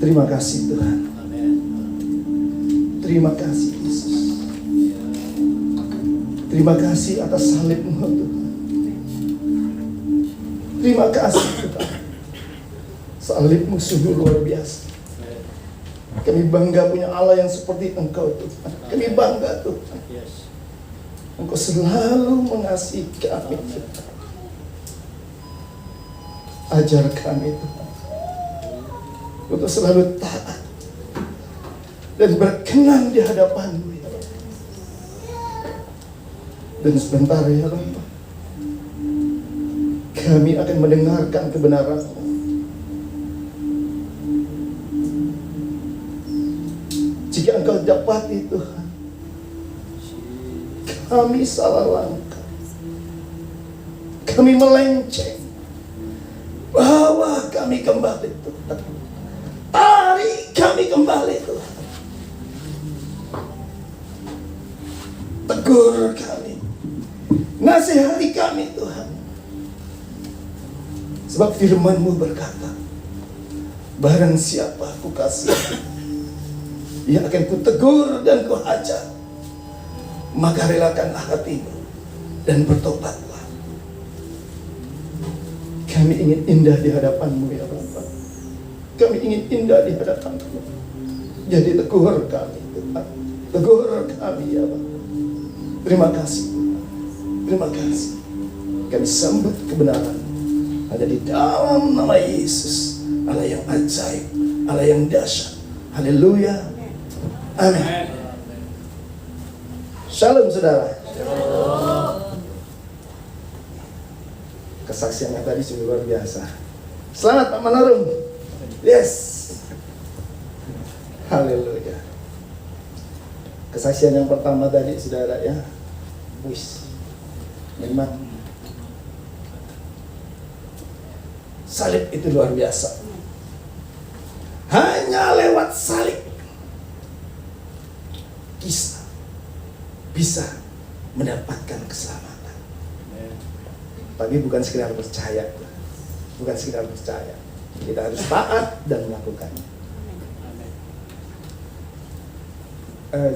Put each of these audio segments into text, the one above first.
Terima kasih Tuhan. Terima kasih Yesus. Terima kasih atas salib-Mu Tuhan. Terima kasih Tuhan. Salib-Mu sungguh luar biasa. Kami bangga punya Allah yang seperti Engkau Tuhan. Kami bangga Tuhan. Engkau selalu mengasihi kami Tuhan. Ajar kami Tuhan untuk selalu taat dan berkenan di hadapan-Mu ya Allah. Dan sebentar ya Allah, kami akan mendengarkan kebenaran-Mu. Jika Engkau dapati Tuhan, kami salah langkah, kami melenceng, bawa kami kembali Tuhan. Tarik kami kembali Tuhan. Tegur kami, nasihati kami Tuhan. Sebab firman-Mu berkata, barang siapa Ku kasihi, ia akan Ku tegur dan Ku hajar. Maka relakanlah hatimu dan bertobatlah. Kami ingin indah di hadapan-Mu ya Bapa. Kami ingin indah di hadapan-Mu. Jadi tegur kami Tuhan. Tegur kami ya Bapa. Terima kasih. Terima kasih. Kami sambut kebenaran ada di dalam nama Yesus. Allah yang ajaib, Allah yang dahsyat. Haleluya. Amin. Shalom saudara. Kesaksiannya tadi sungguh luar biasa. Selamat Pak Manurung. Yes. Haleluya. Kesaksian yang pertama tadi saudara ya. Wis. Memang salib itu luar biasa. Hanya lewat salib kita bisa mendapatkan keselamatan. Tapi bukan sekedar percaya, bukan sekedar percaya. Kita harus taat dan melakukannya.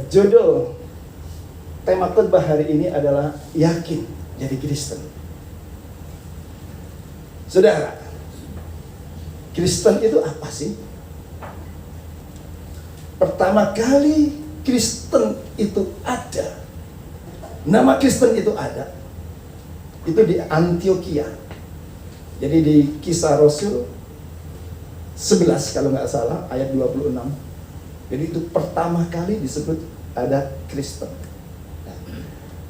Judul tema khotbah hari ini adalah yakin jadi Kristen. Saudara, Kristen itu apa sih? Pertama kali Kristen itu ada, nama Kristen itu ada, itu di Antioquia. Jadi di Kisah Rasul 11 kalau nggak salah, ayat 26. Jadi itu pertama kali disebut ada Kristen. Nah,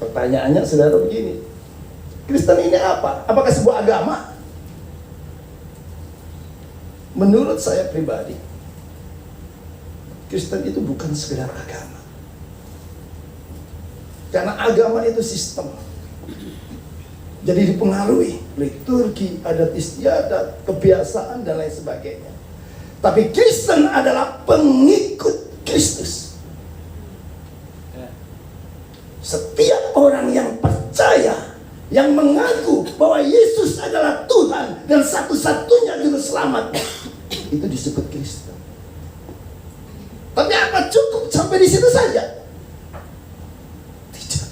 pertanyaannya saudara begini, Kristen ini apa? Apakah sebuah agama? Menurut saya pribadi, Kristen itu bukan sekedar agama. Karena agama itu sistem. Jadi dipengaruhi liturgi, adat istiadat, kebiasaan dan lain sebagainya. Tapi Kristen adalah pengikut Kristus. Setiap orang yang percaya, yang mengaku bahwa Yesus adalah Tuhan dan satu-satunya juru selamat, itu disebut Kristen. Tapi apa cukup sampai di situ saja? Tidak.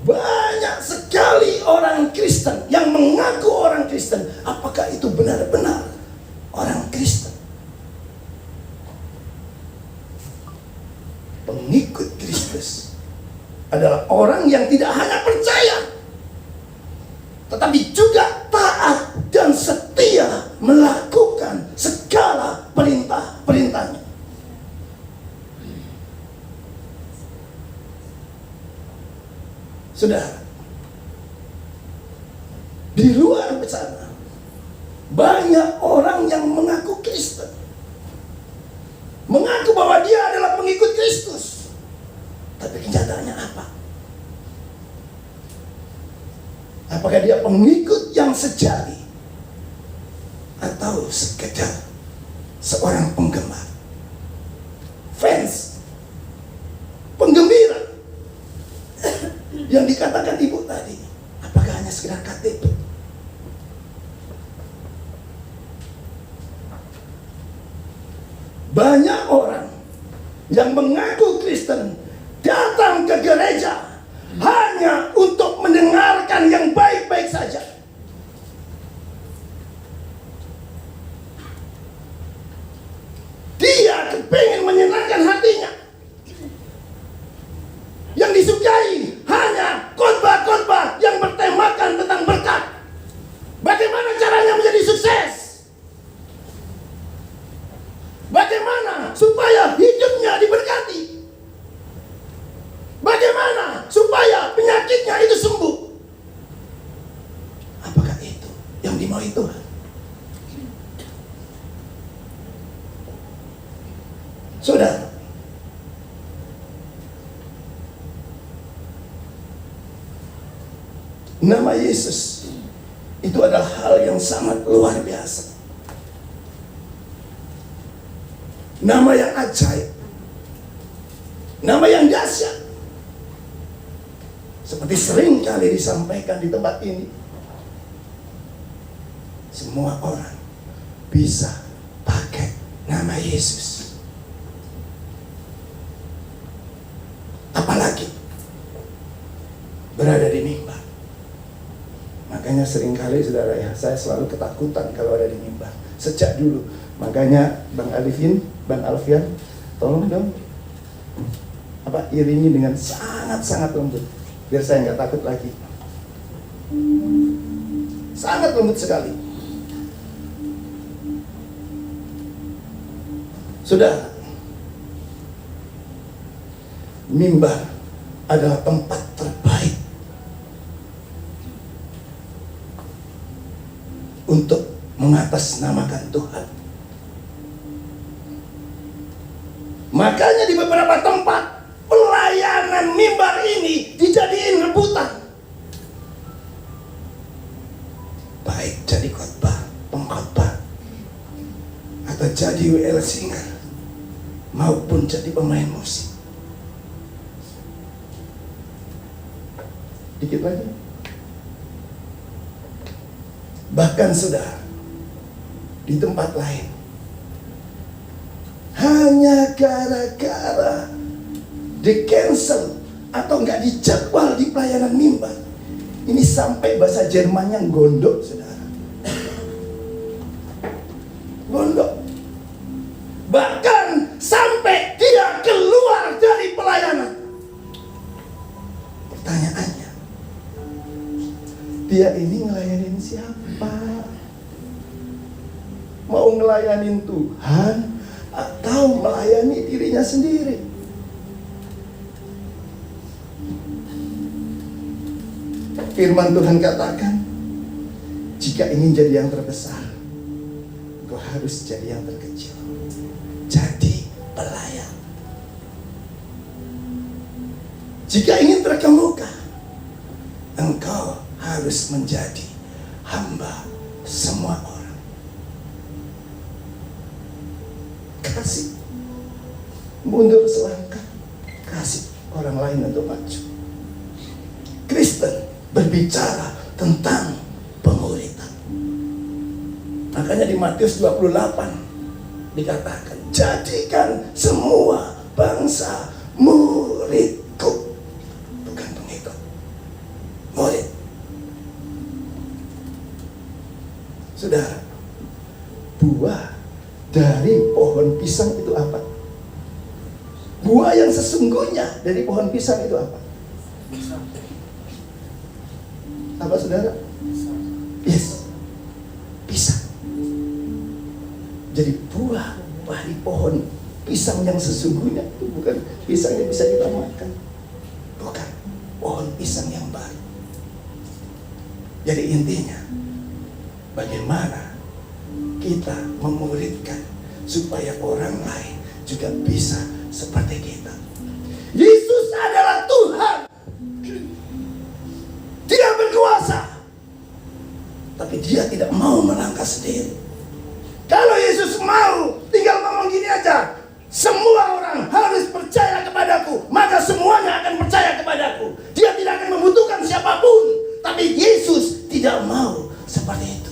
Banyak sekali orang Kristen yang mengaku orang Kristen. Apakah itu benar-benar orang Kristen? Pengikut Kristus adalah orang yang tidak hanya percaya, tetapi juga taat dan setia melakukan segala perintah-perintahnya. Saudara, di luar sana banyak orang yang mengaku Kristen, mengaku bahwa dia adalah pengikut Kristus, tapi kenyataannya apa? Apakah dia pengikut yang sejati atau sekedar seorang penggemar, fans, penggembira yang dikatakan ibu tadi? Apakah hanya sekedar KTP? banyak orang yang mengaku Kristen datang ke gereja hanya untuk mendengarkan yang baik-baik saja. Dia pengen menyenangkan hatinya. Yang disukai hanya khotbah-khotbah yang bertemakan tentang berkat. Bagaimana caranya menjadi sukses? Bagaimana supaya hidupnya diberkati? Bagaimana supaya penyakitnya itu sembuh? Apakah itu yang dimaui Tuhan? Saudara, nama Yesus itu adalah hal yang sangat luar biasa. Nama yang ajaib. Nama yang dahsyat. Seperti sering kali disampaikan di tempat ini, semua orang bisa pakai nama Yesus. Apalagi berada di mimbar. Makanya seringkali saudara ya, saya selalu ketakutan kalau ada di mimbar. Sejak dulu. Makanya Bang Alfian, tolong dong iringi dengan sangat-sangat lembut, biar saya nggak takut lagi. Sangat lembut sekali. Saudara, mimbar adalah tempat terbaik untuk mengatasnamakan Tuhan. Makanya di beberapa tempat pelayanan mimbar ini dijadiin rebutan. Baik jadi khotbah, pengkhotbah, atau jadi WL singer, maupun jadi pemain musik. Dikit lagi. Bahkan saudara, di tempat lain, hanya gara-gara di-cancel atau nggak dijadwal di pelayanan mimbar, ini sampai bahasa Jermannya gondok, saudara. Gondok. Bahkan sampai dia keluar dari pelayanan. Pertanyaannya, dia ini ngelayanin siapa? Mau ngelayanin Tuhan atau melayani dirinya sendiri? Firman Tuhan katakan, jika ingin jadi yang terbesar, engkau harus jadi yang terkecil. Jadi pelayan. Jika ingin terkemuka, engkau harus menjadi hamba semua orang. Kasih mundur selangkah, kasih orang lain untuk maju. Kristen berbicara tentang pemuritan. Makanya di Matius 28 dikatakan, jadikan semua bangsa muridku. Bukan pengikut, murid. Saudara, buah dari pohon pisang itu apa? Buah yang sesungguhnya dari pohon pisang itu apa? Apa saudara? Yes, pisang. Jadi buah dari pohon pisang yang sesungguhnya itu bukan pisang yang bisa kita makan, bukan pohon pisang yang baru. Jadi intinya, bagaimana kita memuridkan supaya orang lain juga bisa seperti kita. Yesus adalah Tuhan. Dia berkuasa, tapi dia tidak mau melangkah sendiri. Kalau Yesus mau, tinggal ngomong gini aja, semua orang harus percaya kepadaku, maka semuanya akan percaya kepadaku. Dia tidak akan membutuhkan siapapun. Tapi Yesus tidak mau seperti itu.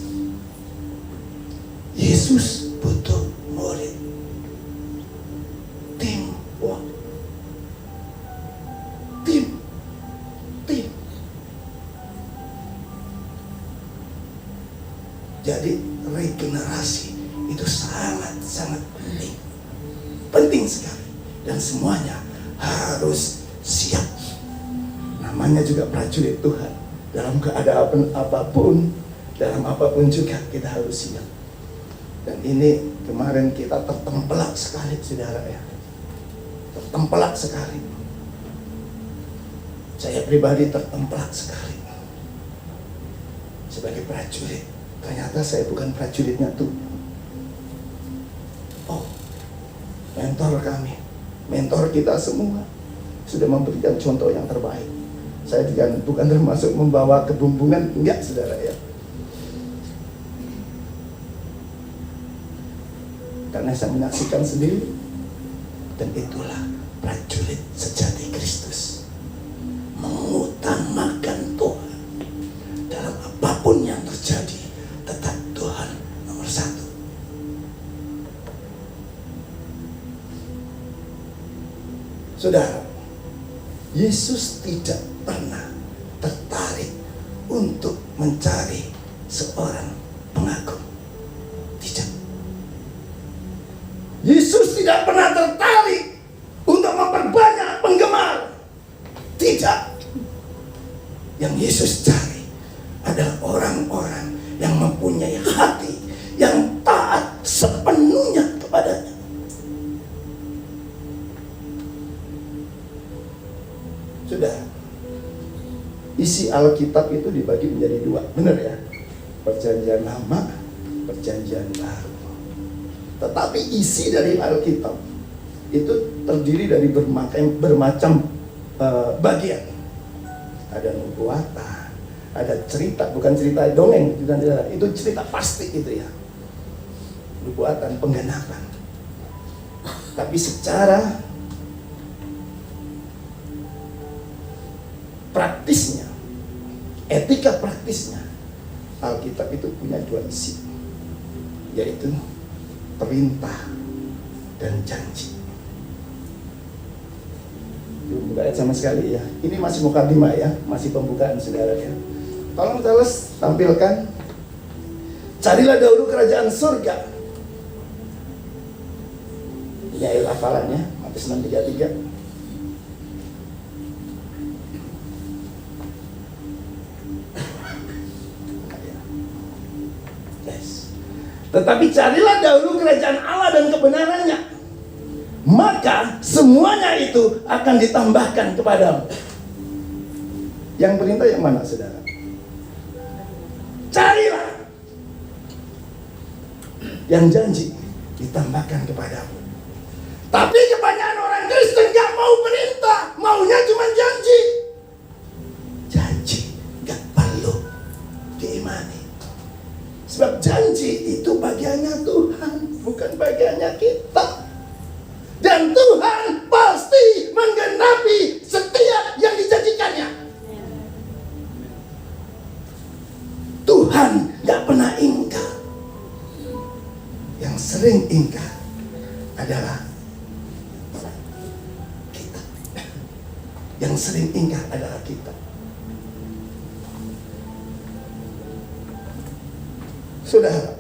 Yesus butuh murid. Jadi regenerasi itu sangat-sangat penting. Penting sekali. Dan semuanya harus siap. Namanya juga prajurit Tuhan. Dalam keadaan apapun, dalam apapun juga kita harus siap. Dan ini kemarin kita tertempelak sekali, saudara ya. Tertempelak sekali. Saya pribadi tertempelak sekali. Sebagai prajurit. Ternyata saya bukan prajuritnya Tuhan. Oh, mentor kami, mentor kita semua sudah memberikan contoh yang terbaik. Saya juga bukan termasuk membawa kebumbungan, enggak saudara ya. Karena saya menyaksikan sendiri. Dan itulah prajurit sejati Kristus. Mengutamakan Tuhan. Dalam apapun yang terjadi, tetap Tuhan nomor satu. Saudara, Yesus tidak pernah tertarik untuk mencari seorang pengagum. Tidak. Yesus tidak pernah tertarik untuk memperbanyak penggemar. Tidak. Yang Yesus cari adalah orang-orang yang mempunyai hati yang taat sepenuhnya kepadanya. Sudah, isi Alkitab itu dibagi menjadi dua, benar ya? Perjanjian Lama, Perjanjian Baru. Tetapi isi dari Alkitab itu terdiri dari bermacam bagian. Ada nubuatan, ada cerita, bukan cerita dongeng, itu cerita pasti gitu ya. Nubuatan, penggenapan. Tapi secara praktisnya, etika praktisnya, Alkitab itu punya dua isi, yaitu perintah dan janji. Belum buka ayat sama sekali ya. Ini masih mukadimah ya, masih pembukaan saudara ya. Tolong Charles tampilkan. Carilah dahulu kerajaan surga. Ini ayat hafalannya, Matius 6:33. Tetapi carilah dahulu kerajaan Allah dan kebenarannya, maka semuanya itu akan ditambahkan kepadamu. Yang perintah yang mana saudara? Carilah. Yang janji ditambahkan kepadamu. Tapi kebanyakan orang Kristen gak mau perintah, maunya cuma janji. Janji gak perlu diimani. Sebab janji itu bagiannya Tuhan, bukan bagiannya kita. Dan Tuhan pasti menggenapi setiap yang dijanjikannya. Tuhan gak pernah ingkar. Yang sering ingkar adalah kita. Yang sering ingkar adalah kita. Saudara,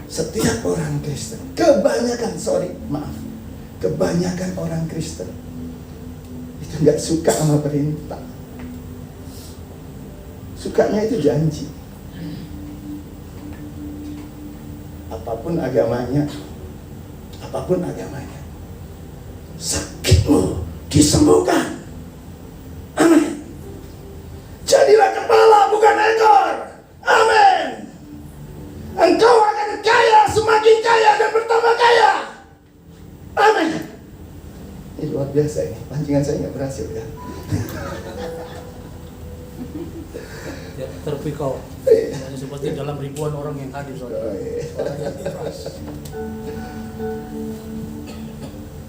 setiap orang Kristen, kebanyakan orang Kristen itu nggak suka sama perintah, sukanya itu janji. Apapun agamanya, sakitmu disembuhkan. Amin. Jadilah kepala bukan ekor. Amin. Engkau akan kaya, semakin kaya dan bertambah kaya. Amin. Ini luar biasa ini. Pancingan saya nggak berhasil ya. Ya, terpikau. Seperti dalam ribuan orang yang hadir.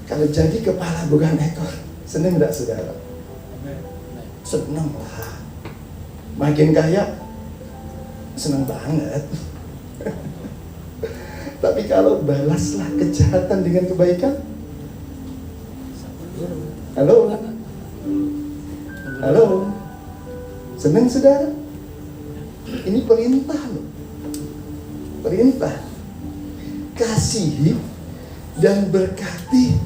Kalau jadi kepala bukan ekor, senang enggak saudara? Senang lah. Makin kaya, senang banget. Tapi kalau balaslah kejahatan dengan kebaikan. Halo, senang saudara? Ini perintah loh. Perintah. Kasihi dan berkati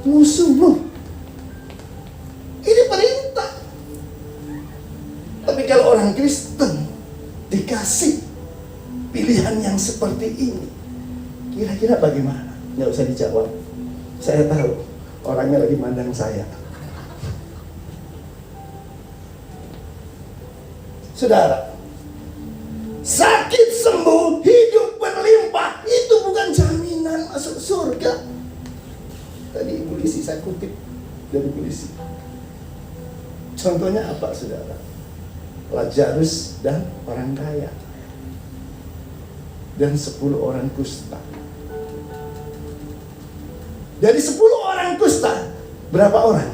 musuhmu. Ini perintah. Tapi kalau orang Kristen dikasih pilihan yang seperti ini, kira-kira bagaimana? Nggak usah dijawab. Saya tahu orangnya lagi mandang saya. Saudara, sakit sembuh, hidup berlimpah, itu bukan jaminan masuk surga. Tadi Ibu Lisi, saya kutip dari Ibu Lisi. Contohnya apa, saudara? Lazarus dan orang kaya, dan 10 orang kusta. Dari 10 orang kusta, berapa orang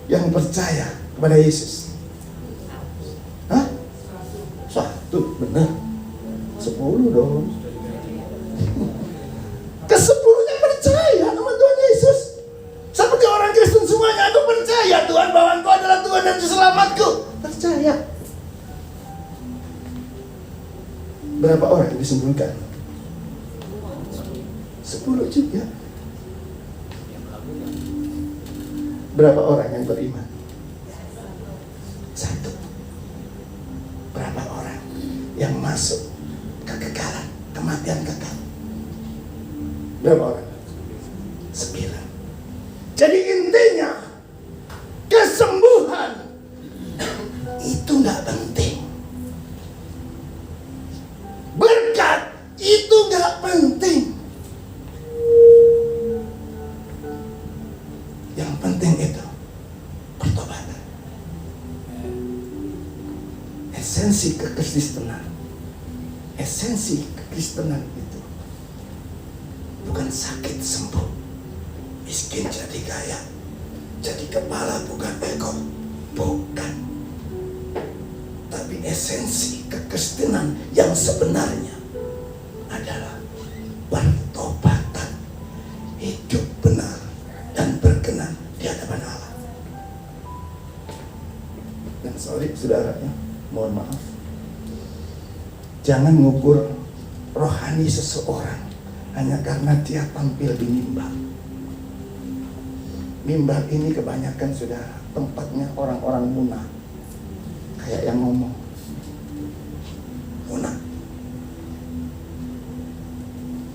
yang percaya kepada Yesus? Hah? 1, benar. 10 dong. Ke-10-nya percaya sama Tuhan Yesus. Seperti orang Kristen semuanya, aku percaya Tuhan bahwa Engkau adalah Tuhan dan Selamatku. Percaya. Berapa orang yang disembuhkan? 10 juga. Berapa orang yang beriman? 1. Berapa orang yang masuk kekekalan, kematian kekal? Berapa orang? 9. Jadi intinya, kesembuhan itu nggak penting. Berkat itu nggak penting. Yang penting itu pertobatan. Esensi kekristenan. Esensi kekristenan itu bukan sakit sembuh, miskin jadi kaya, jadi kepala bukan ekor, bukan. Tapi esensi kekristenan yang sebenarnya adalah pertobatan, hidup benar dan berkenan di hadapan Allah. Dan sorry saudaranya, mohon maaf, jangan ngukur rohani seseorang hanya karena dia tampil di mimbar. Mimbar ini kebanyakan sudah tempatnya orang-orang munah. Kayak yang ngomong munah,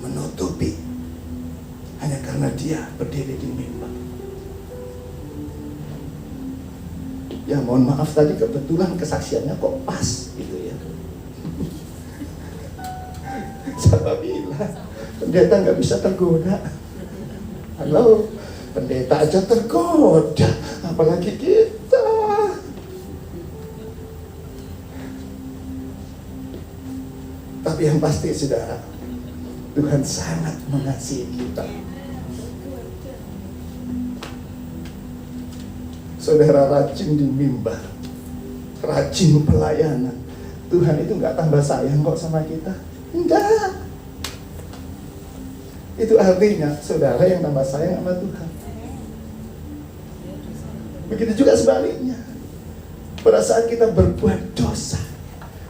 menutupi hanya karena dia berdiri di mimbar. Ya mohon maaf, tadi kebetulan kesaksiannya kok pas gitu ya. Siapa bilang pendeta nggak bisa tergoda? Halo, pendeta aja tergoda, apalagi kita. Tapi yang pasti saudara, Tuhan sangat mengasihi kita. Saudara rajin di mimbar, rajin pelayanan, Tuhan itu nggak tambah sayang kok sama kita. Enggak. Itu artinya saudara yang tambah sayang sama Tuhan. Begitu juga sebaliknya. Pada saat kita berbuat dosa,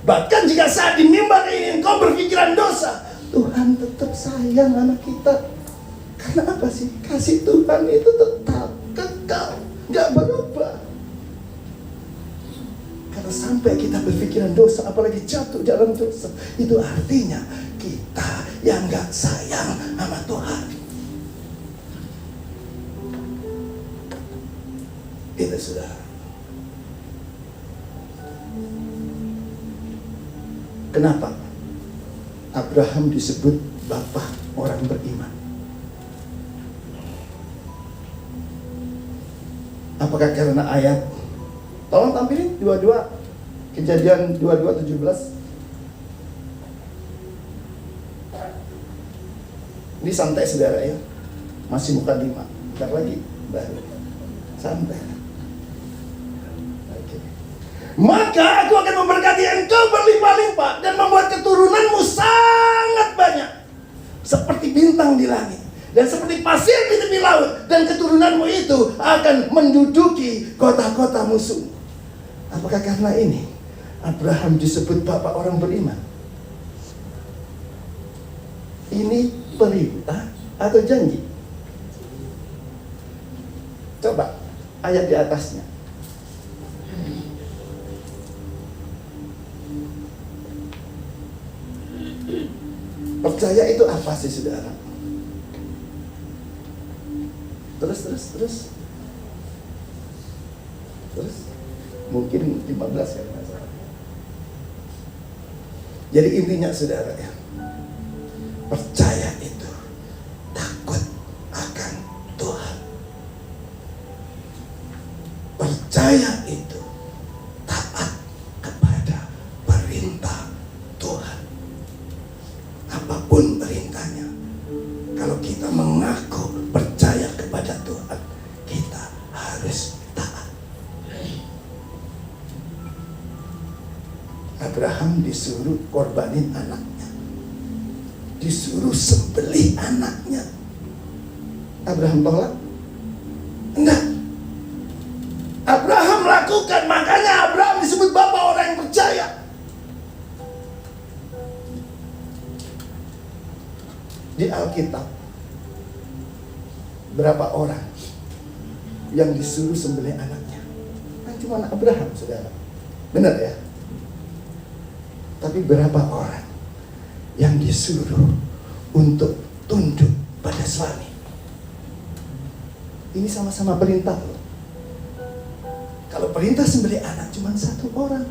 bahkan jika saat di mimbar ini engkau berpikiran dosa, Tuhan tetap sayang sama kita. Karena apa sih? Kasih Tuhan itu tetap kekal, gak berubah. Karena sampai kita berpikiran dosa, apalagi jatuh dalam dosa, itu artinya kita yang gak sayang sama Tuhan. Itu sudah. Kenapa Abraham disebut bapak orang beriman? Apakah karena ayat? Tolong tampilin 22 Kejadian 22:17. Ini santai saudara ya, masih muka 5, bentar lagi baru santai. Oke. Maka aku akan memberkati engkau berlimpah-limpah dan membuat keturunanmu sangat banyak, seperti bintang di langit dan seperti pasir di tepi laut, dan keturunanmu itu akan menduduki kota-kota musuh. Apakah karena ini Abraham disebut bapak orang beriman? Ini perintah atau janji? Coba ayat di atasnya. Percaya itu apa sih, saudara? Terus. Mungkin 15 ya, masalah. Jadi intinya, saudara, ya, percaya itu takut akan Tuhan. Percaya itu taat kepada perintah Tuhan. Apapun perintahnya, kalau kita mengaku percaya kepada Tuhan, kita harus taat. Abraham disuruh korbanin anaknya, disuruh sembelih anaknya. Abraham tolak? Enggak. Abraham lakukan, makanya Abraham disebut bapak orang yang percaya. Di Alkitab, berapa orang yang disuruh sembelih anaknya? Kan cuma Abraham, saudara. Benar ya? Tapi berapa orang yang disuruh untuk tunduk pada suami? Ini sama-sama perintah loh. Kalau perintah sembelih anak cuma satu orang.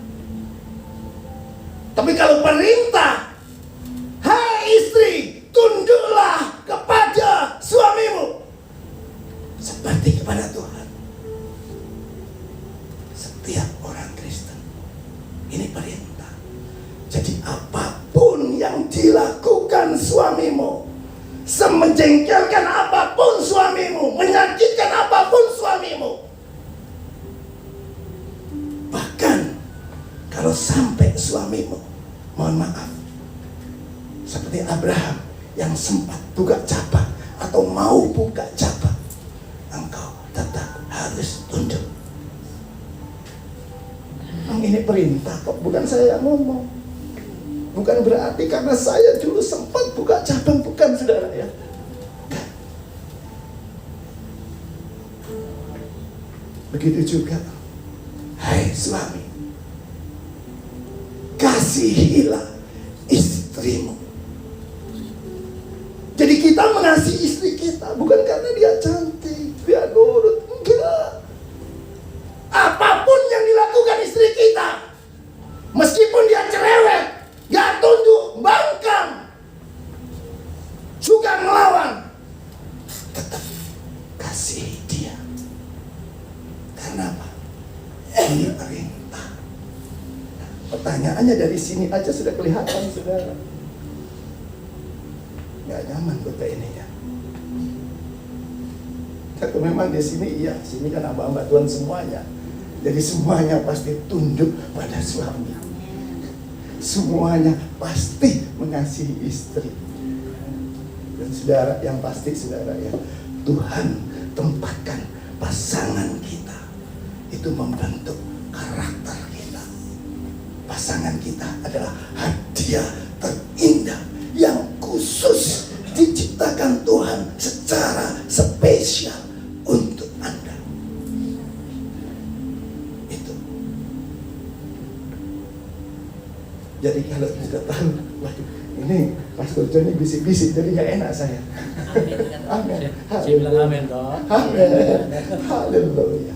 Tapi kalau perintah, hai istri, tunduklah kepada suamimu seperti kepada Tuhan. Setiap orang Kristen, ini perintah. Jadi apapun yang dilakukan suamimu, semenjengkelkan apapun suamimu, menyakitkan apapun suamimu, bahkan kalau sampai suamimu, mohon maaf, seperti Abraham yang sempat buka cabang atau mau buka cabang, engkau tetap harus tunduk. Ini perintah kok, bukan saya yang ngomong. Bukan berarti karena saya dulu sempat buka cabang, bukan, saudara ya. Bukan. Begitu juga, hai suami, kasihilah istrimu. Jadi kita mengasihi istri kita bukan karena dia cantik, dia nurut, enggak. Apapun yang dilakukan istri kita, meskipun dia cerewet, gak tunduk, bangkang, suka melawan, tetap kasih dia. Karena apa? Ini perintah. Pertanyaannya dari sini aja sudah kelihatan, saudara. Gak nyaman kota ini ya. Tapi memang di sini iya, sini kan hamba-hamba Tuhan semuanya. Jadi semuanya pasti tunduk pada suami. Semuanya pasti mengasihi istri. Dan saudara, yang pasti saudara ya, Tuhan tempatkan pasangan kita itu membentuk karakter kita. Pasangan kita adalah hadiah terindah yang khusus diciptakan Tuhan secara spesial untuk Anda. Itu. Jadi kalau sudah tahu, waduh, ini Pastor John ini bisik-bisik, jadi gak enak saya. Amin. Saya bilang amin dong. Amin. Haleluya.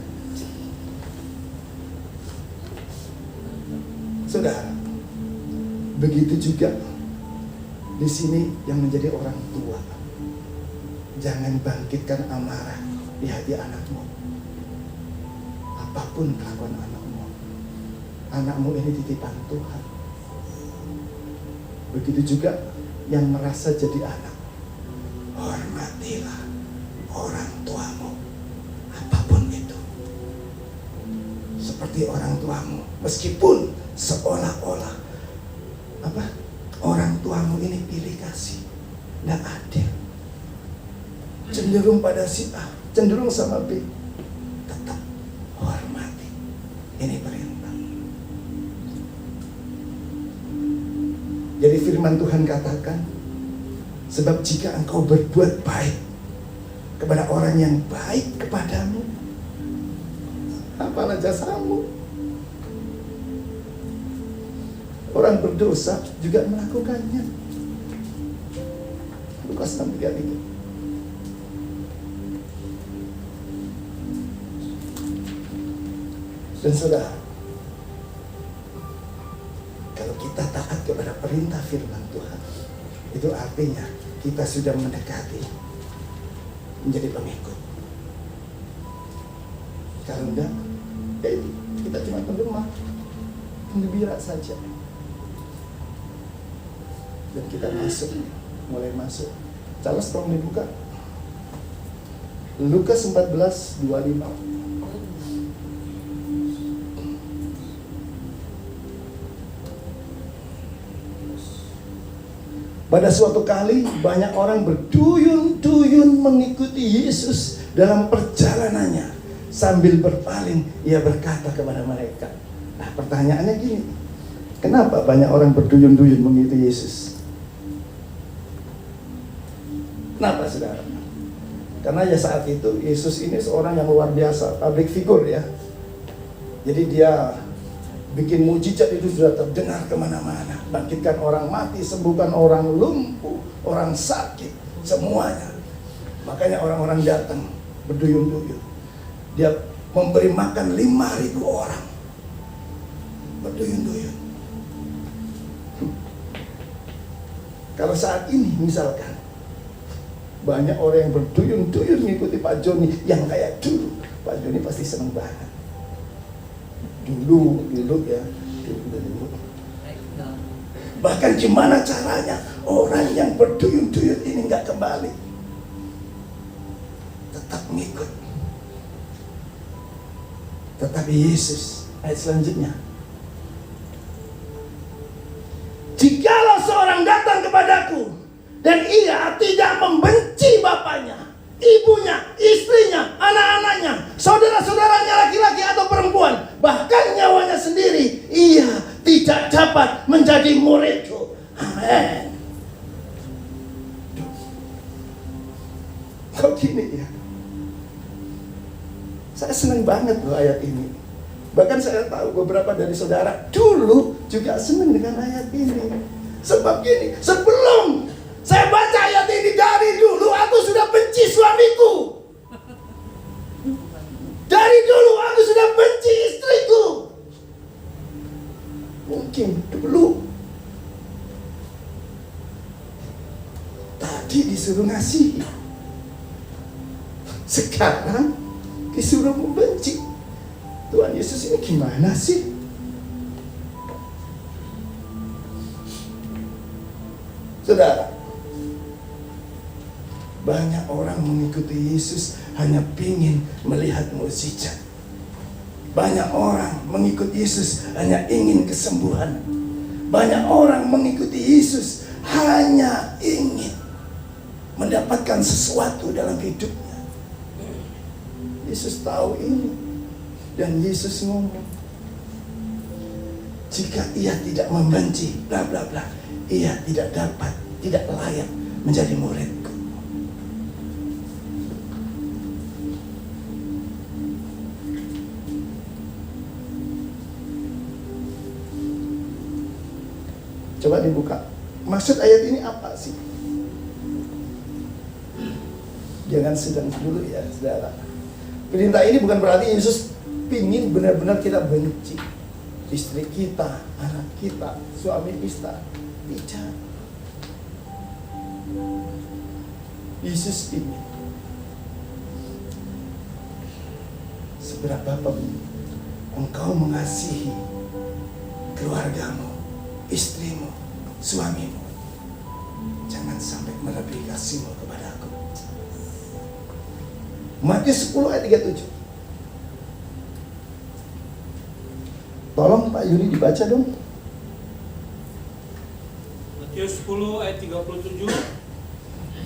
Saudara, begitu juga di sini yang menjadi orang tua. Jangan bangkitkan amarah di hati anakmu. Apapun kelakuan anakmu, anakmu ini titipan Tuhan. Begitu juga yang merasa jadi anak. Hormatilah orang tuamu, apapun itu. Seperti orang tuamu, meskipun seolah-olah orang tuamu ini pilih kasih, tidak adil, cenderung pada si A, cenderung sama B, tetap hormati. Ini perintah. Jadi firman Tuhan katakan, sebab jika engkau berbuat baik kepada orang yang baik kepadamu, apalah jasamu? Orang berdosa juga melakukannya. Lukas 6:33. Dan saudara, kalau kita taat kepada perintah firman Tuhan, itu artinya kita sudah mendekati menjadi pengikut. Kalau enggak, kita cuma pendengar, penggembira saja. Dan kita mulai masuk. Charles, tolong dibuka. Lukas 14:25. Pada suatu kali banyak orang berduyun-duyun mengikuti Yesus dalam perjalanannya. Sambil berpaling, ia berkata kepada mereka. Nah, pertanyaannya gini, kenapa banyak orang berduyun-duyun mengikuti Yesus? Kenapa, saudara? Karena ya saat itu Yesus ini seorang yang luar biasa, public figure ya. Jadi dia bikin mujizat itu sudah terdengar kemana-mana. Bangkitkan orang mati, sembuhkan orang lumpuh, orang sakit, semuanya. Makanya orang-orang datang berduyun-duyun. Dia memberi makan 5.000 orang. Berduyun-duyun. Kalau saat ini misalkan banyak orang yang berduyun-duyun mengikuti Pak Joni yang kayak dulu, Pak Joni pasti senang banget. Dulu ya, dulu. Bahkan gimana caranya orang yang berduyun-duyun ini nggak kembali, tetap ngikut. Tetapi Yesus, ayat selanjutnya, jikalau seorang datang kepadaku dan ia tidak membenci bapaknya, ibunya, istrinya, anak-anaknya, saudara-saudaranya laki-laki atau perempuan, bahkan nyawanya sendiri, ia tidak dapat menjadi muridku. Amin. Kok gini ya? Saya senang banget loh ayat ini. Bahkan saya tahu beberapa dari saudara dulu juga senang dengan ayat ini. Sebab gini, sebelum saya baca ayat ini dari dulu aku sudah benci suamiku. Dari dulu aku sudah benci istriku. Mungkin dulu tadi disuruh ngasihi, sekarang disuruh membenci. Tuhan Yesus ini gimana sih? Saudara, banyak orang mengikuti Yesus hanya ingin melihat mukjizat. Banyak orang mengikuti Yesus hanya ingin kesembuhan. Banyak orang mengikuti Yesus hanya ingin mendapatkan sesuatu dalam hidupnya. Yesus tahu ini. Dan Yesus ngomong, jika ia tidak membenci bla bla bla, ia tidak dapat, tidak layak menjadi muridku. Coba dibuka. Maksud ayat ini apa sih? Jangan sedang dulu ya, saudara. Perintah ini bukan berarti Yesus pingin benar-benar kita benci istri kita, anak kita, suami kita. Tidak. Yesus ingin seberapa pun engkau mengasihi keluargamu, istrimu, suamimu, jangan sampai melebihi kasihmu kepada aku. Matius 10 ayat 37. Tolong Pak Yuri dibaca dong. Matius 10 ayat 37.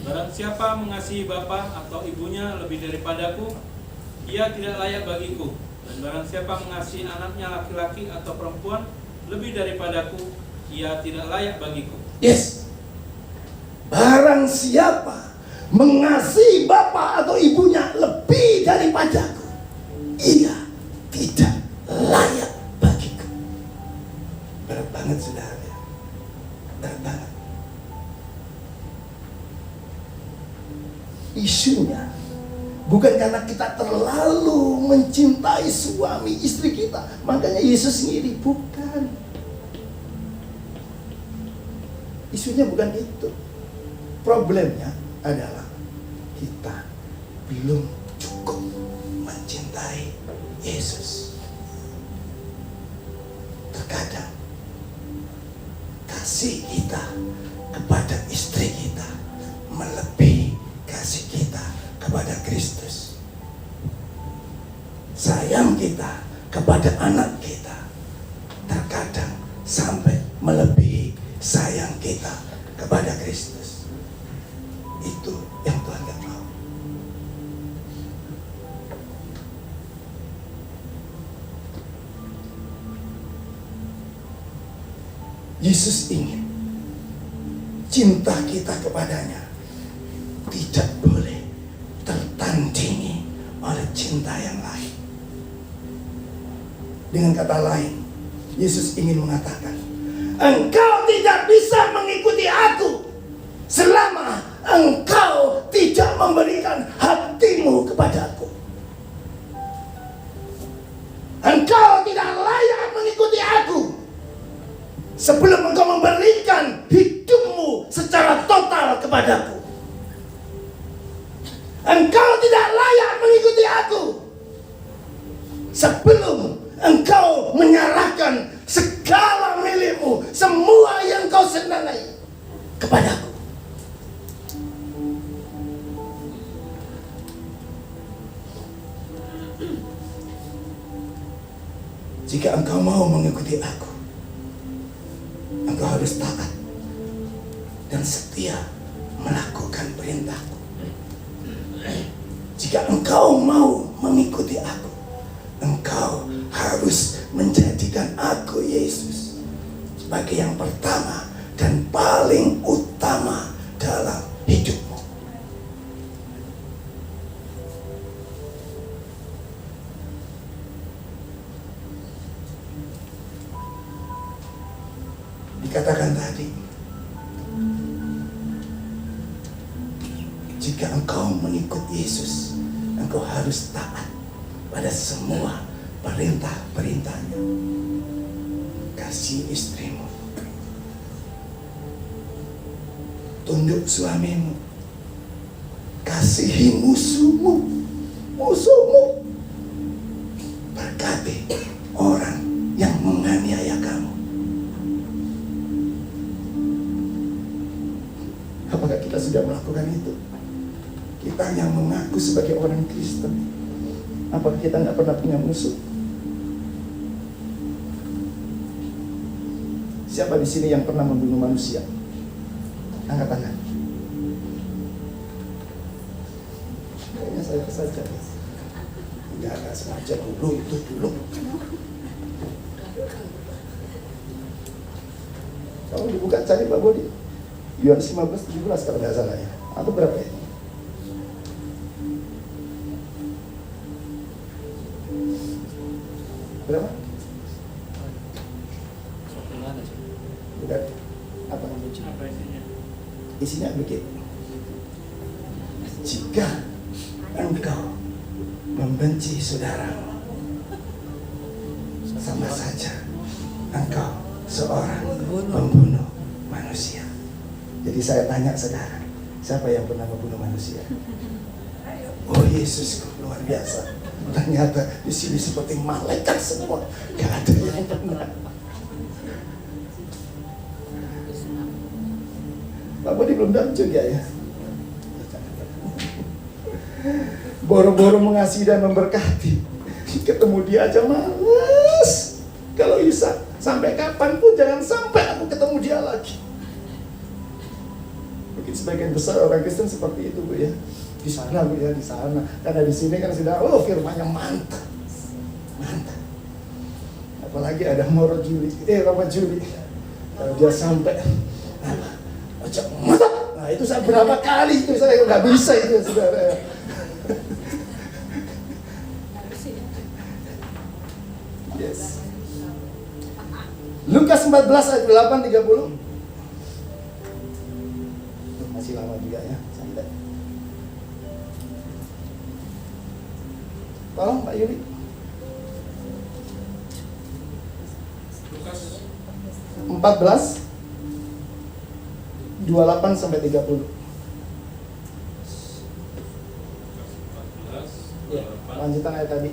Barang siapa mengasihi bapa atau ibunya lebih daripadaku, ia tidak layak bagiku. Dan barang siapa mengasihi anaknya laki-laki atau perempuan lebih daripadaku, ia tidak layak bagiku. Yes. Barang siapa mengasihi bapak atau ibunya lebih daripadaku, ia tidak layak bagiku. Berat banget saudara ya. Berat banget. Isunya bukan karena kita terlalu mencintai suami istri kita, makanya Yesus ngiri, bukan. Isunya bukan itu. Problemnya adalah kita belum cukup mencintai Yesus. Terkadang kasih kita kepada istri kita melebihi kasih kita kepada Kristus. Sayang kita kepada anak kita terkadang sampai melebihi sayang kita kepada Kristus. Itu yang Tuhan gak mau. Yesus ingin cinta kita kepadanya tidak boleh tertandingi oleh cinta yang lain. Dengan kata lain, Yesus ingin mengatakan, engkau tidak bisa mengikuti aku selama engkau tidak memberikan hatimu kepadaku. Engkau tidak layak mengikuti aku sebelum engkau memberikan hidupmu secara total kepadaku. Engkau tidak layak mengikuti aku sebelum engkau menyerahkan segala milikmu, semua yang kau senangi kepadaku. Jika engkau mau mengikuti aku, engkau harus taat dan setia melakukan perintahku. Jika engkau mau mengikuti aku, engkau harus menjadikan aku, Yesus, sebagai yang pertama dan paling utama dalam hidupmu. Dikatakan tadi, jika engkau mengikut Yesus, engkau harus taat pada semua perintah-perintahnya. Kasih istrimu, tunduk suamimu, kasihi musuhmu, berkati orang yang menganiaya kamu. Apakah kita sudah melakukan itu? Kita yang mengaku sebagai orang Kristen, apakah kita nggak pernah punya musuh? Siapa di sini yang pernah membunuh manusia? Angkat tangan. Kayaknya saya saja. Enggak sengaja dulu. Kalau dibuka cari Pak Bodi, Yohanes 15:17 kalau nggak salah ya. Atau berapa ya? Berapa? Bukan. Apa? Apa isinya? Isinya begitu. Jika engkau membenci saudaramu, sama saja engkau seorang pembunuh manusia. Jadi saya tanya saudara, siapa yang pernah membunuh manusia? Oh Yesusku, luar biasa. Ternyata di sini seperti malaikat semua, gak ada yang pernah. Pak Bodi belum datang juga ya. Boro-boro mengasihi dan memberkati, ketemu dia aja males. Kalau bisa sampai kapanpun jangan sampai aku ketemu dia lagi. Mungkin sebagian besar orang Kristen seperti itu Bu ya. Di sana Bu ya, di sana. Karena di sini kan sudah firmannya mantap. Apalagi ada Rama Juli. Kalau dia sampai macam mata, nah itu saya berapa kali itu saya nggak bisa itu saudara. Yes. Lukas 14 ayat 8-30. Masih lama juga ya, santai. Tolong Pak Yuli. Lukas 14 28 sampai 30. 14, Ya, 28, lanjutan ayat tadi.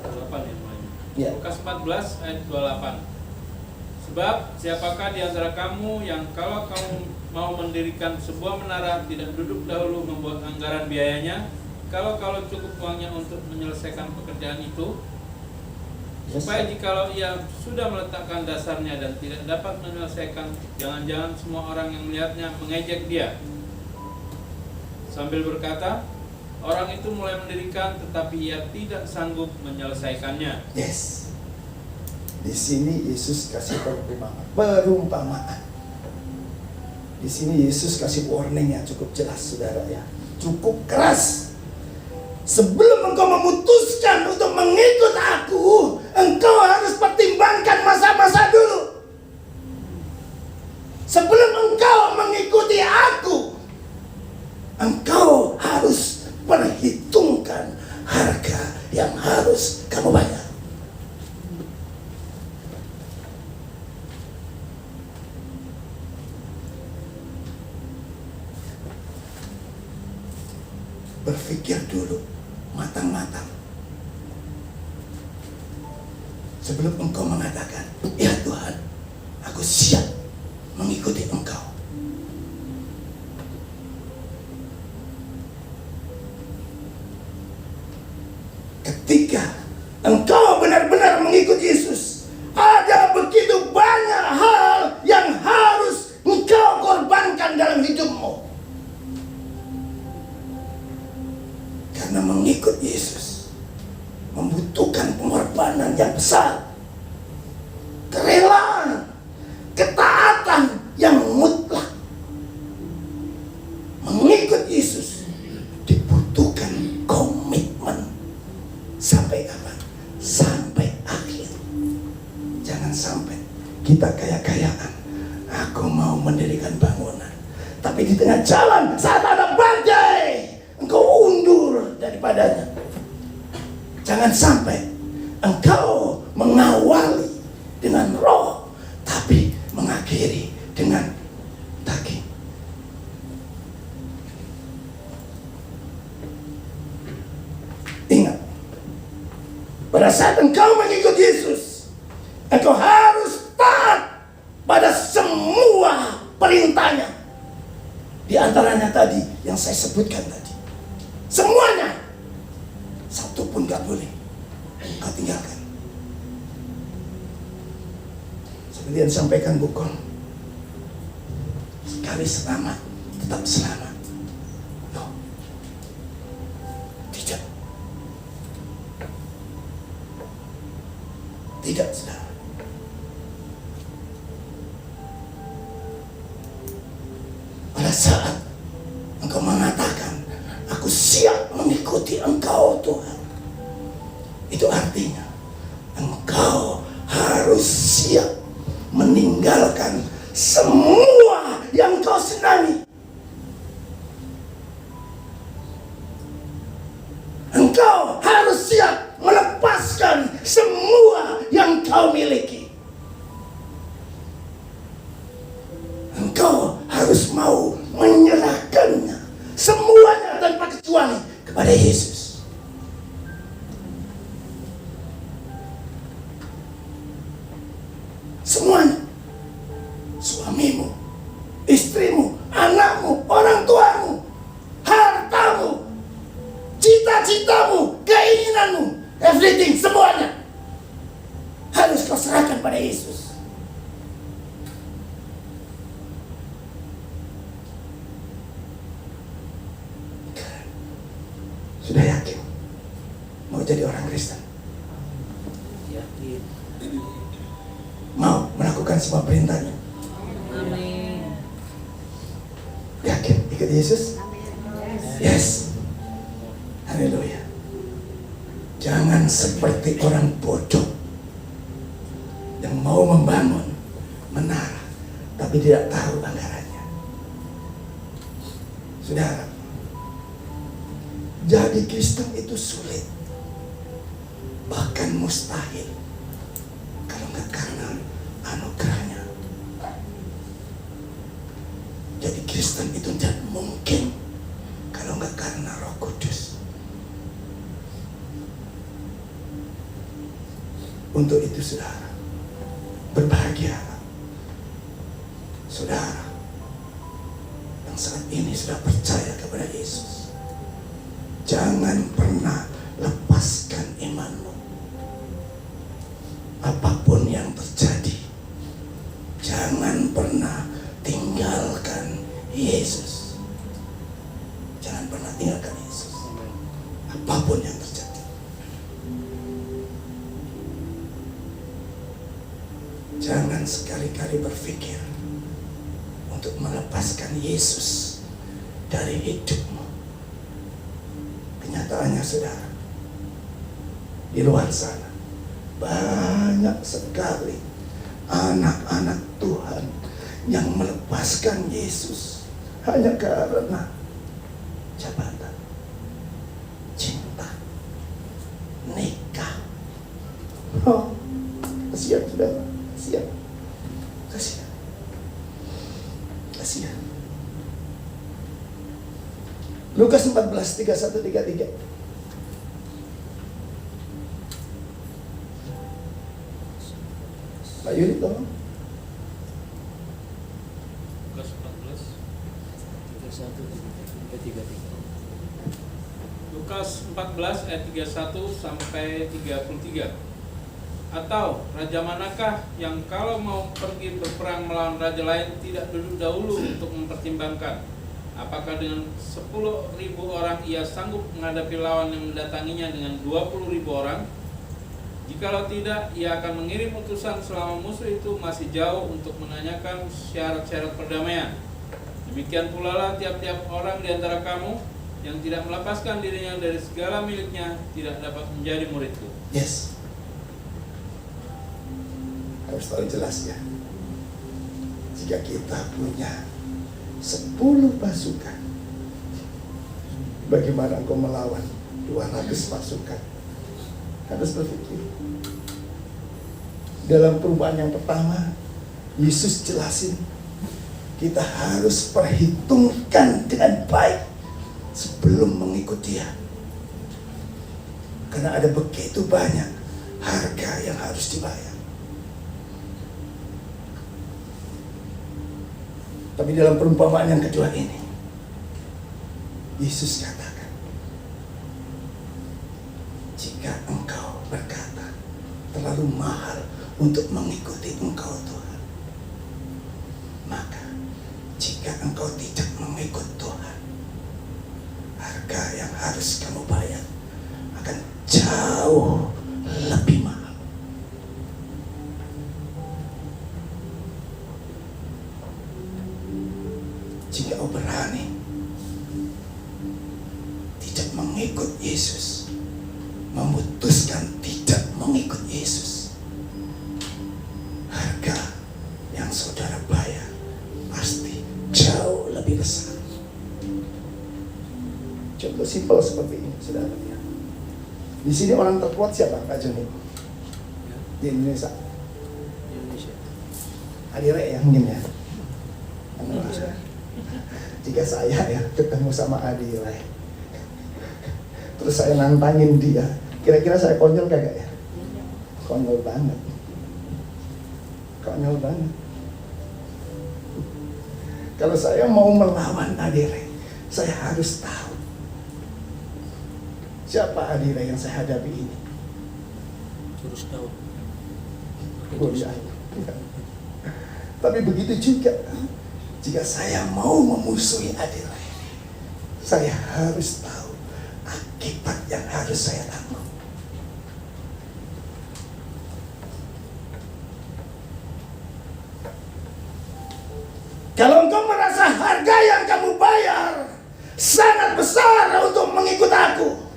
28 ya mulainya. Ya. Lukas 14 ayat 28. Sebab siapakah di antara kamu yang kalau kamu mau mendirikan sebuah menara tidak duduk dahulu membuat anggaran biayanya, kalau cukup uangnya untuk menyelesaikan pekerjaan itu, supaya jikalau ia sudah meletakkan dasarnya dan tidak dapat menyelesaikan, jangan-jangan semua orang yang melihatnya mengejek dia sambil berkata, orang itu mulai mendirikan tetapi ia tidak sanggup menyelesaikannya. Yes. Di sini Yesus kasih perumpamaan. Di sini Yesus kasih warning yang cukup jelas, saudara ya. Cukup keras. Sebelum engkau memutuskan untuk mengikut aku, engkau harus pertimbangkan masa-masa dulu. Sebelum engkau mengikuti aku, engkau harus perhitungkan harga yang harus kamu bayar. Berpikir dulu matang-matang sebelum engkau mengatakan, ya Tuhan, aku siap mengikuti engkau. Ketika engkau benar-benar mengikuti Yesus, ada begitu banyak hal yang harus engkau korbankan dalam hidupmu. Karena mengikut Yesus membutuhkan pengorbanan yang besar, kerelaan, ketaatan yang mutlak. Mengikut Yesus dibutuhkan komitmen. Sampai kapan? Sampai akhir. Jangan sampai kita kaya-kayaan, aku mau mendirikan bangunan, tapi di tengah jalan saat ada badai, engkau undur daripadanya. Jangan sampai engkau mengawali dengan roh, tapi mengakhiri dengan daging. Ingat, pada saat engkau mengikut Yesus, engkau harus taat pada semua perintahnya. Di antaranya tadi yang saya sebutkan tadi. Semuanya. Satu pun gak boleh engkau tinggalkan. Seperti yang disampaikan Bu Kon, sekali selamat, tetap selamat. No. Tidak. Tidak, saudara. Pada saat engkau mengatakan, aku siap mengikuti engkau Tuhan, itu artinya engkau harus siap meninggalkan semua yang kau senangi. Engkau harus siap melepaskan semua yang kau miliki. Engkau harus mau menyerahkannya semuanya tanpa kecuali kepada Yesus. Semuanya. Suamimu, istrimu, anakmu, orang tuamu, hartamu, cita-citamu, keinginanmu, everything, semuanya harus kau serahkan pada Yesus. Sudah yakin mau jadi orang Kristen? Yakin. mau melakukan semua perintahnya? Amin. Yakin ikut Yesus? Yes. Haleluya. Jangan seperti orang bodoh yang mau membangun menara tapi tidak tahu anggarannya. Saudara, jadi Kristen itu sulit, bahkan mustahil kalau nggak karena anugerahnya. Jadi Kristen itu tidak mungkin kalau nggak karena Roh Kudus. Untuk itu saudara, berbahagialah saudara yang saat ini sudah percaya kepada Yesus. Jangan pernah lepaskan imanmu. Apapun yang terjadi, jangan pernah tinggalkan Yesus. Jangan pernah tinggalkan Yesus. Apapun yang terjadi. Jangan sekali-kali berpikir untuk melepaskan Yesus dari hidupmu. Kenyataannya saudara, di luar sana banyak sekali anak-anak Tuhan yang melepaskan Yesus hanya karena jabatan, cinta, nikah. Oh, kasihan saudara, kasihan, kasihan, kasihan. Lukas 14, 31, 33. Pak Yuri tolong. Lukas 14 Lukas 14 ayat 31 sampai 33. Atau raja manakah yang kalau mau pergi berperang melawan raja lain tidak duduk dahulu untuk mempertimbangkan apakah dengan 10.000 orang ia sanggup menghadapi lawan yang mendatanginya dengan 20.000 orang? Jikalau tidak, ia akan mengirim utusan selama musuh itu masih jauh untuk menanyakan syarat-syarat perdamaian. Demikian pula lah tiap-tiap orang di antara kamu yang tidak melepaskan dirinya dari segala miliknya tidak dapat menjadi muridku. Yes. Harus tahu jelas ya. Jika kita punya 10 pasukan, bagaimana engkau melawan 200 pasukan? Harus berpikir. Dalam perubahan yang pertama, Yesus jelasin kita harus perhitungkan dengan baik sebelum mengikut Dia. Karena ada begitu banyak harga yang harus dibayar. Tapi dalam perumpamaan yang kedua ini, Yesus katakan, jika engkau berkata terlalu mahal untuk mengikuti engkau Tuhan, maka jika engkau tidak mengikut Tuhan, harga yang harus kamu bayar akan jauh lebih mahal. Jika kau berani tidak mengikut Yesus, memutuskan tidak mengikut Yesus, harga yang saudara bayar pasti jauh lebih besar. Contoh simpel seperti ini, saudara. Di sini orang terkuat siapa, Kak Joni? Di Indonesia. Adire ya mungkin ya. Jika saya ya ketemu sama Adire, terus saya nantangin dia, kira-kira saya konyol kagak ya? Konyol banget. Konyol banget. Kalau saya mau melawan Adire, saya harus tahu siapa Adire yang saya hadapi ini. Terus tahu. Ya. Tapi begitu juga jika saya mau memusuhi Adire, saya harus tahu akibat yang harus saya tanggung. membayar sangat besar untuk mengikut aku,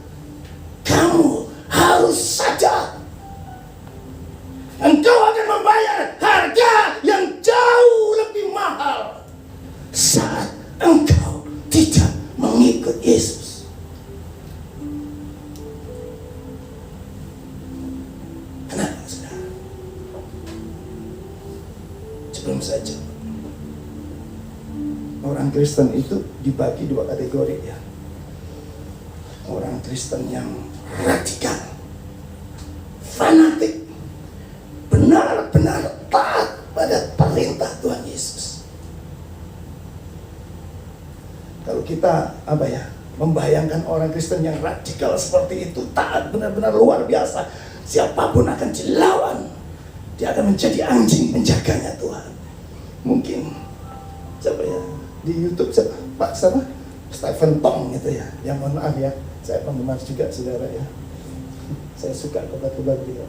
kamu harus sadar engkau akan membayar harga yang jauh lebih mahal saat engkau tidak mengikut Yesus. Kenapa, saudara? Sebelum saja, orang Kristen itu dibagi dua kategori ya. Orang Kristen yang radikal, fanatik, benar-benar taat pada perintah Tuhan Yesus. Kalau kita membayangkan orang Kristen yang radikal seperti itu, taat benar-benar luar biasa, siapapun akan dilawan, dia akan menjadi anjing penjaganya Tuhan. Mungkin di YouTube Pak Stephen Tong gitu ya, yang mohon maaf ya, saya penggemar juga saudara ya, saya suka khotbah beliau.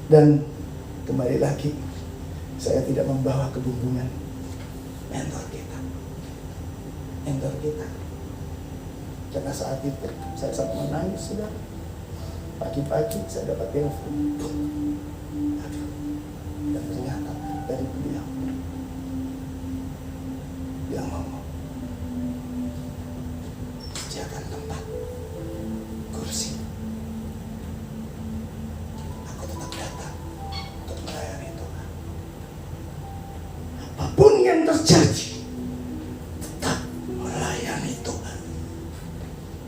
Dan kembali lagi, saya tidak membawa kebumbungan mentor kita. Karena saat itu saya sangat menangis, saudara. Pagi-pagi saya dapat telepon, dan ternyata dari beliau yang ngomong, sediakan tempat, kursi. Aku tetap datang untuk melayani Tuhan. Apapun yang terjadi, tetap melayani Tuhan.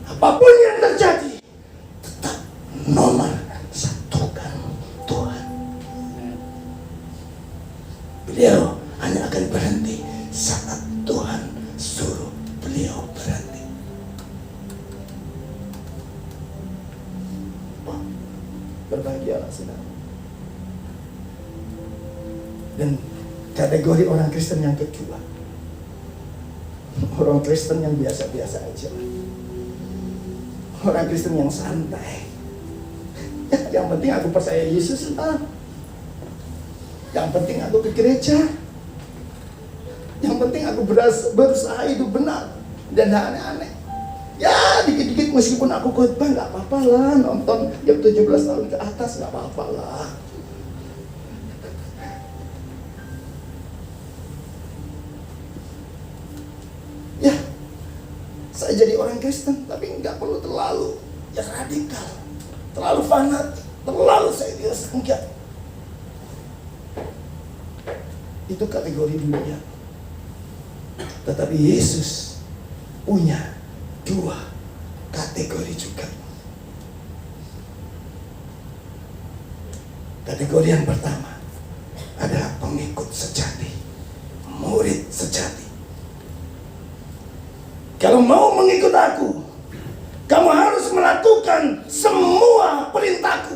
Apapun yang terjadi, tetap nomor satukan Tuhan. Beliau hanya akan berhenti saat Tuhan suruh beliau berhenti. Berbahagialah saudara. Dan kategori orang Kristen yang kedua, orang Kristen yang biasa-biasa aja, orang Kristen yang santai. Yang penting aku percaya Yesus, yang penting aku ke gereja, yang penting aku berusaha hidup benar dan aneh-aneh. Ya dikit-dikit meskipun aku khotbah nggak apa-apa lah, nonton yang 17 tahun ke atas nggak apa-apa lah. Ya, saya jadi orang Kristen tapi nggak perlu terlalu radikal, terlalu fanatik, terlalu serius, enggak. Itu kategori dunia. Tetapi Yesus punya dua kategori juga. Kategori yang pertama adalah pengikut sejati, murid sejati. Kalau mau mengikut aku, kamu harus melakukan semua perintahku.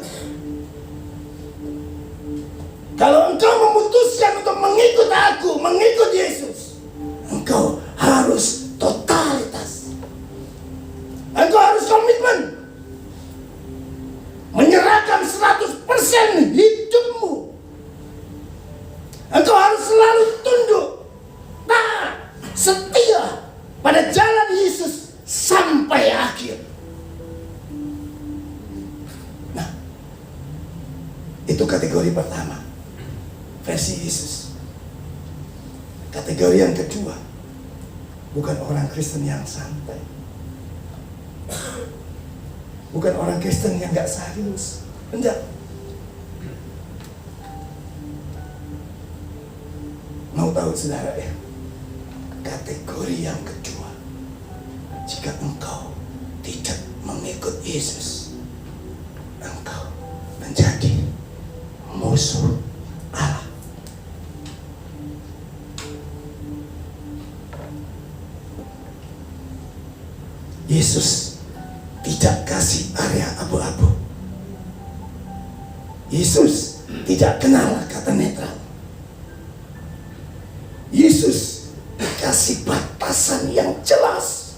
Kalau engkau memutuskan untuk mengikut aku, mengikut Yesus, engkau harus totalitas. Engkau harus komitmen, menyerahkan 100% hidupmu. Engkau harus selalu tunduk, taat, setia pada jalan Yesus sampai akhir. Nah, itu kategori pertama, versi Yesus. Kategori yang kedua, bukan orang Kristen yang santai, bukan orang Kristen yang gak serius, enggak. Mau tahu saudara ya, kategori yang kedua, jika engkau tidak mengikut Yesus, engkau menjadi musuh Allah. Yesus tidak kasih area abu-abu. Yesus tidak kenal kata netral. Yesus dikasih batasan yang jelas,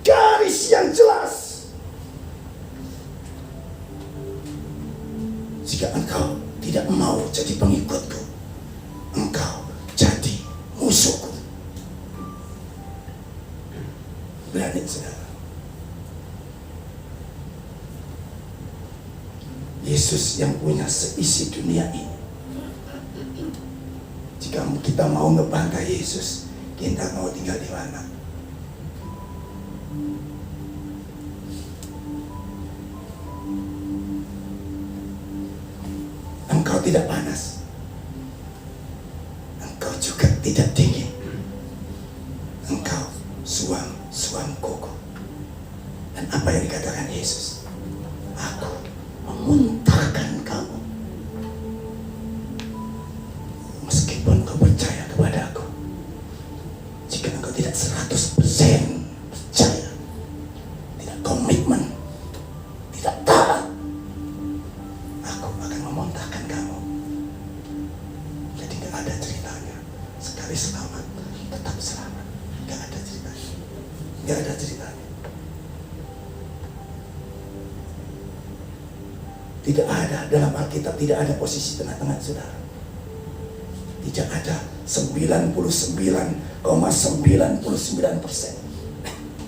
garis yang jelas. Jika engkau tidak mau jadi pengikutku, engkau jadi musuhku. Yesus yang punya seisi dunia ini. Jika kita mau ngebantai Yesus, kita mau tinggal di mana? Engkau tidak panas, engkau juga tidak dingin, engkau suam kokoh. Dan apa yang dikatakan Yesus? Aku memuntahkan kamu. Meskipun kau percaya kepada aku, jika engkau tidak 100% percaya, tidak komitmen, tidak taat, aku akan memuntahkan kamu. Jadi gak ada ceritanya sekali selamat tetap selamat. Gak ada ceritanya. Gak ada ceritanya. Tidak ada dalam Alkitab, tidak ada posisi tengah-tengah, saudara. Tidak ada 99,99%.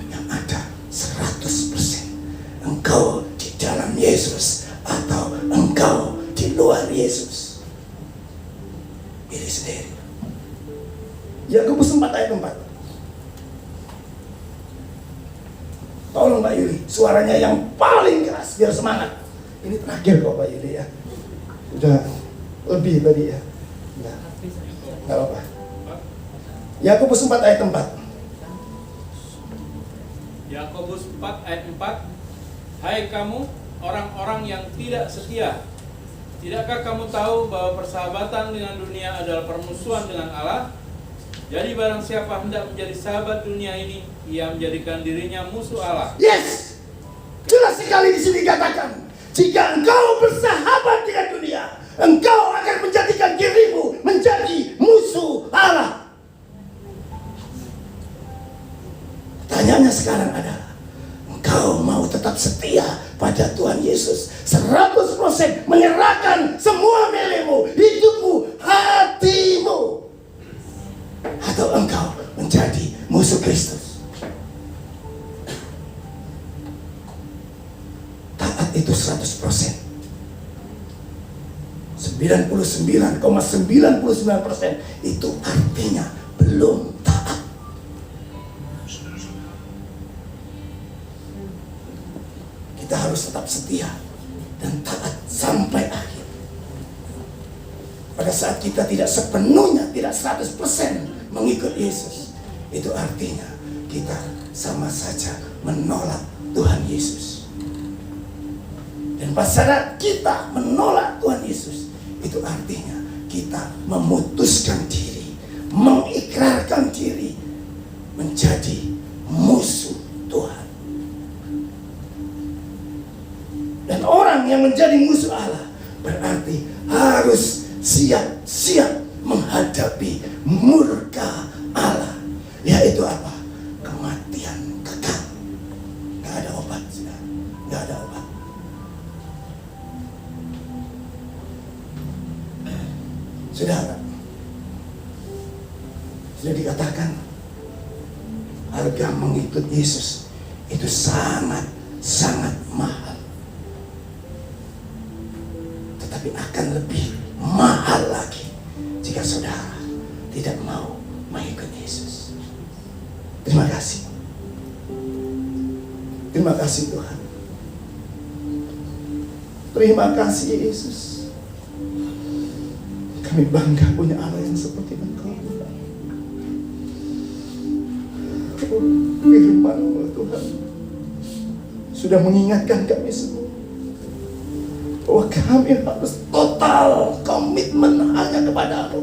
Yang ada 100%. Engkau di dalam Yesus atau engkau di luar Yesus. Pilih sendiri. Yakobus 4 ayat 4. Tolong Mbak Yuli, suaranya yang paling keras biar semangat. Ini terakhir kok Pak Yuli ya. Udah lebih tadi ya. Nggak apa-apa. Yakobus 4 ayat 4. Yakobus 4 ayat 4. Hai kamu orang-orang yang tidak setia, tidakkah kamu tahu bahwa persahabatan dengan dunia adalah permusuhan dengan Allah? Jadi barang siapa hendak menjadi sahabat dunia ini, ia menjadikan dirinya musuh Allah. Yes, jelas sekali di sini katakan, jika engkau bersahabat dengan dunia, engkau akan menjadikan dirimu menjadi musuh Allah. Pertanyaannya sekarang adalah, engkau mau tetap setia pada Tuhan Yesus 100%, menyerahkan semua milikmu, hidupmu, hatimu, atau engkau menjadi musuh Kristus? Taat itu 100%. 99,99% itu artinya belum taat. Kita harus tetap setia dan taat sampai akhir. Pada saat kita tidak sepenuhnya, tidak 100% mengikut Yesus, itu artinya kita sama saja menolak Tuhan Yesus. Dan pada saat kita menolak Tuhan Yesus, itu artinya kita memutuskan diri, mengikrarkan diri menjadi musuh Tuhan. Dan orang yang menjadi musuh Allah berarti harus siap-siap menghadapi murka Allah. Yaitu apa? Kematian kekal. Gak ada obat, sudah. Gak ada obat. Saudara, sudah dikatakan harga mengikut Yesus itu sangat mahal. Tetapi akan lebih mahal lagi jika saudara tidak mau mengikut Yesus. Terima kasih. Terima kasih Tuhan. Terima kasih Yesus. Kami bangga punya Allah yang seperti Engkau. Firman-Mu Tuhan sudah mengingatkan kami semua bahwa kami harus total komitmen hanya kepada-Mu.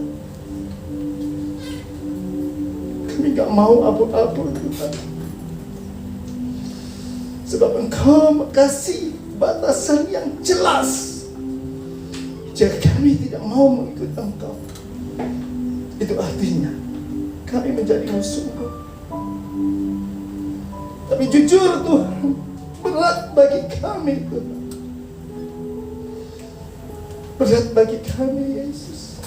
Kami gak mau abu-abu Tuhan, sebab Engkau kasih batasan yang jelas. Jika kami tidak mau mengikut Engkau, itu artinya kami menjadi musuh-Mu. Tapi jujur Tuhan, berat bagi kami Tuhan. Berat bagi kami Yesus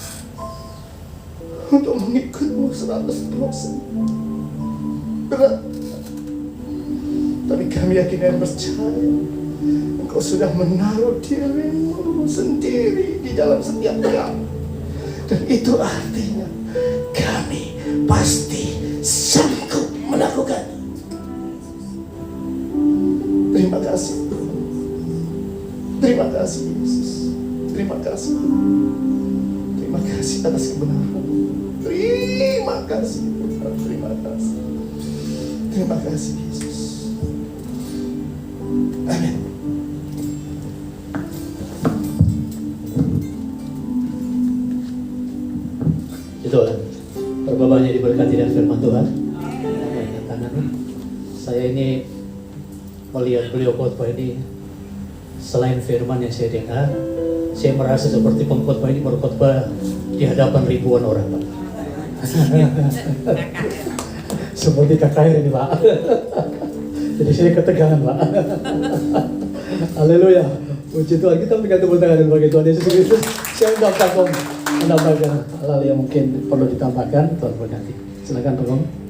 untuk mengikut-Mu 100%. Berat. Tapi kami yakin dan percaya Engkau sudah menaruh dirimu sendiri di dalam setiap kami. Dan itu artinya kami pasti sanggup melakukan. Terima kasih Tuhan. Terima kasih Yesus. Terima kasih. Terima kasih atas kebenaran. Terima kasih Tuhan. Terima kasih. Terima kasih Yesus. Amin. Tuhan, berapa banyak diberkati dengan firman Tuhan. Tangan. Saya ini melihat beliau khotbah ini, selain firman yang saya dengar, saya merasa seperti pengkhotbah ini berkhotbah di hadapan ribuan orang, Pak. Seperti KKR ini, Pak. Jadi saya ketegangan, Pak. Haleluya. Puji Tuhan, kita berikan tepuk tangan bagi Tuhan Yesus Kristus. Saya menambahkan hal yang mungkin perlu ditambahkan. Tuhan berkati. Silakan, Pak.